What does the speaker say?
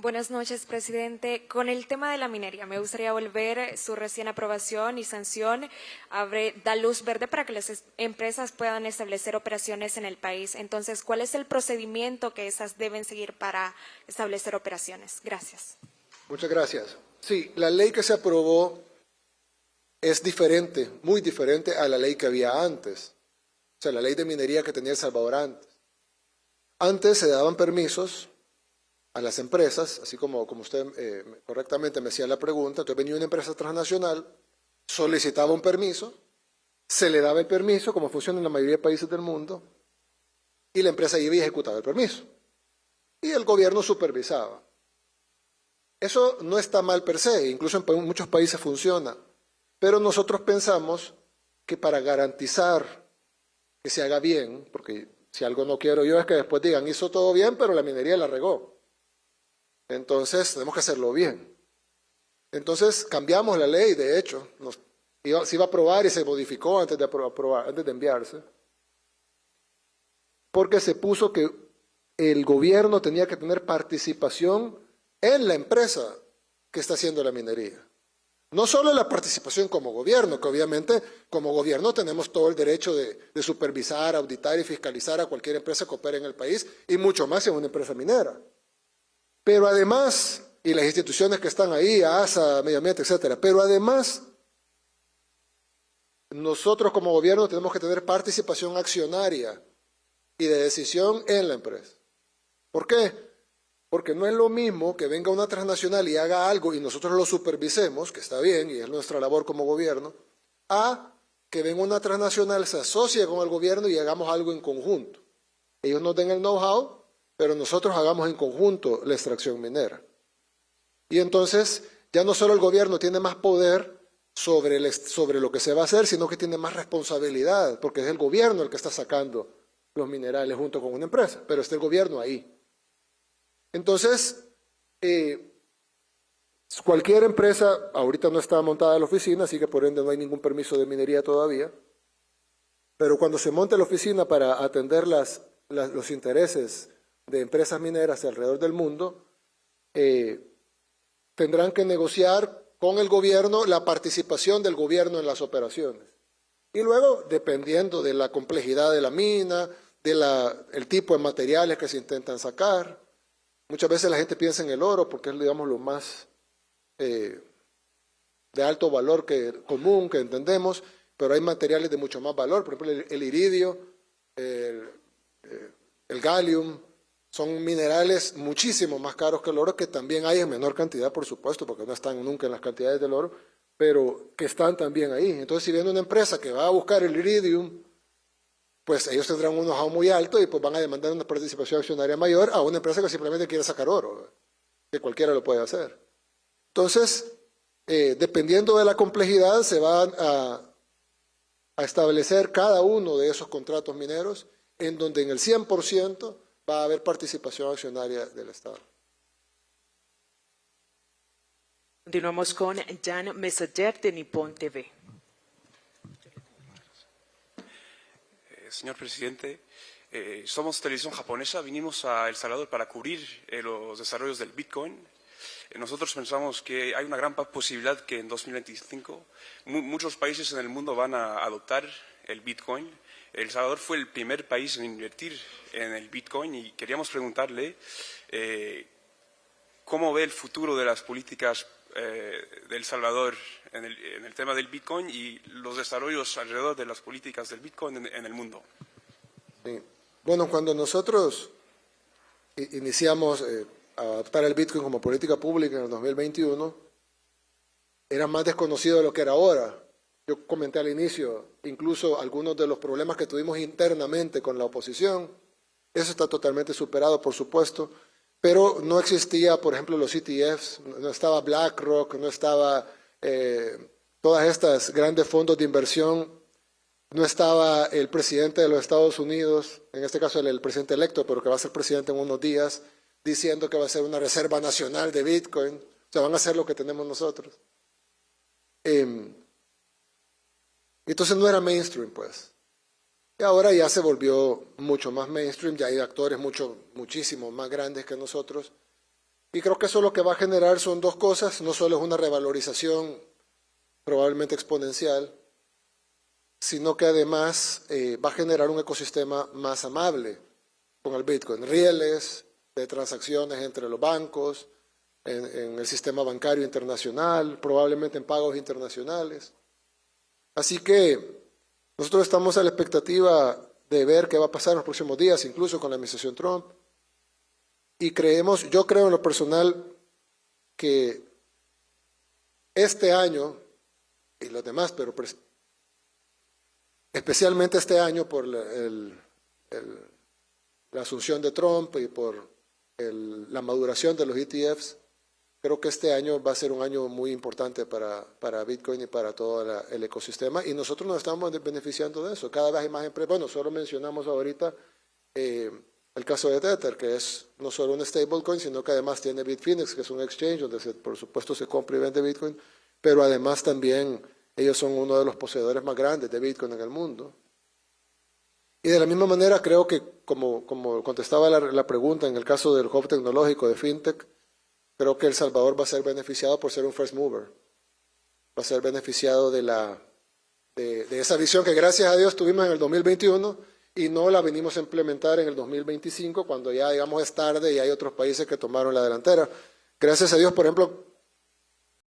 Buenas noches, presidente. Con el tema de la minería, me gustaría volver. Su recién aprobación y sanción da luz verde para que las empresas puedan establecer operaciones en el país. Entonces, ¿cuál es el procedimiento que esas deben seguir para establecer operaciones? Gracias. Muchas gracias. Sí, la ley que se aprobó es diferente, muy diferente a la ley que había antes. O sea, la ley de minería que tenía El Salvador antes. Antes se daban permisos a las empresas, así como usted correctamente me hacía la pregunta. Entonces venía una empresa transnacional, solicitaba un permiso, se le daba el permiso, como funciona en la mayoría de países del mundo, y la empresa iba y ejecutaba el permiso. Y el gobierno supervisaba. Eso no está mal per se, incluso en muchos países funciona, pero nosotros pensamos que para garantizar que se haga bien, porque si algo no quiero yo es que después digan, hizo todo bien, pero la minería la regó. Entonces, tenemos que hacerlo bien. Entonces, cambiamos la ley, de hecho, se iba a aprobar y se modificó antes de enviarse, porque se puso que el gobierno tenía que tener participación en la empresa que está haciendo la minería. No solo la participación como gobierno, que obviamente como gobierno tenemos todo el derecho de supervisar, auditar y fiscalizar a cualquier empresa que opere en el país, y mucho más en una empresa minera. Pero además, y las instituciones que están ahí, ASA, Medio Ambiente, etcétera, pero además, nosotros como gobierno tenemos que tener participación accionaria y de decisión en la empresa. ¿Por qué? Porque no es lo mismo que venga una transnacional y haga algo y nosotros lo supervisemos, que está bien y es nuestra labor como gobierno, a que venga una transnacional, se asocie con el gobierno y hagamos algo en conjunto. Ellos nos den el know-how, pero nosotros hagamos en conjunto la extracción minera. Y entonces ya no solo el gobierno tiene más poder sobre lo que se va a hacer, sino que tiene más responsabilidad, porque es el gobierno el que está sacando los minerales junto con una empresa, pero está el gobierno ahí. Entonces, cualquier empresa, ahorita no está montada la oficina, así que por ende no hay ningún permiso de minería todavía, pero cuando se monte la oficina para atender los intereses de empresas mineras alrededor del mundo, tendrán que negociar con el gobierno la participación del gobierno en las operaciones. Y luego, dependiendo de la complejidad de la mina, el tipo de materiales que se intentan sacar. Muchas veces la gente piensa en el oro porque es, digamos, lo más de alto valor común que entendemos, pero hay materiales de mucho más valor, por ejemplo el iridio, el gallium, son minerales muchísimo más caros que el oro, que también hay en menor cantidad, por supuesto, porque no están nunca en las cantidades del oro, pero que están también ahí. Entonces, si viene una empresa que va a buscar el iridium, pues ellos tendrán un know-how muy alto y pues van a demandar una participación accionaria mayor a una empresa que simplemente quiere sacar oro, que cualquiera lo puede hacer. Entonces, dependiendo de la complejidad, se van a establecer cada uno de esos contratos mineros, en donde en el 100% va a haber participación accionaria del Estado. Continuamos con Jan Mesager de Nippon TV. Señor presidente, somos televisión japonesa, vinimos a El Salvador para cubrir los desarrollos del Bitcoin. Nosotros pensamos que hay una gran posibilidad que en 2025 muchos países en el mundo van a adoptar el Bitcoin. El Salvador fue el primer país en invertir en el Bitcoin y queríamos preguntarle cómo ve el futuro de las políticas de El Salvador en el tema del Bitcoin y los desarrollos alrededor de las políticas del Bitcoin en el mundo. Sí. Bueno, cuando nosotros iniciamos a adoptar el Bitcoin como política pública en el 2021, era más desconocido de lo que era ahora. Yo comenté al inicio, incluso algunos de los problemas que tuvimos internamente con la oposición. Eso está totalmente superado, por supuesto, pero no existía, por ejemplo, los ETFs, no estaba BlackRock, no estaba todas estas grandes fondos de inversión, no estaba el presidente de los Estados Unidos, en este caso el presidente electo, pero que va a ser presidente en unos días, diciendo que va a ser una reserva nacional de Bitcoin. O sea, van a hacer lo que tenemos nosotros. Entonces no era mainstream, pues. Y ahora ya se volvió mucho más mainstream, ya hay actores muchísimo más grandes que nosotros. Y creo que eso lo que va a generar son dos cosas. No solo es una revalorización probablemente exponencial, sino que además va a generar un ecosistema más amable con el Bitcoin. Rieles de transacciones entre los bancos, en el sistema bancario internacional, probablemente en pagos internacionales. Así que nosotros estamos a la expectativa de ver qué va a pasar en los próximos días, incluso con la administración Trump. Y yo creo en lo personal que este año, y los demás, pero especialmente este año por la asunción de Trump y por la maduración de los ETFs, creo que este año va a ser un año muy importante para Bitcoin y para todo el ecosistema, y nosotros nos estamos beneficiando de eso. Cada vez hay más empresas. Bueno, solo mencionamos ahorita el caso de Tether, que es no solo un stablecoin, sino que además tiene Bitfinex, que es un exchange donde por supuesto se compra y vende Bitcoin, pero además también ellos son uno de los poseedores más grandes de Bitcoin en el mundo. Y de la misma manera creo que, como contestaba la pregunta en el caso del hub tecnológico de FinTech, creo que El Salvador va a ser beneficiado por ser un first mover. Va a ser beneficiado de esa visión que gracias a Dios tuvimos en el 2021 y no la venimos a implementar en el 2025, cuando ya digamos es tarde y hay otros países que tomaron la delantera. Gracias a Dios, por ejemplo,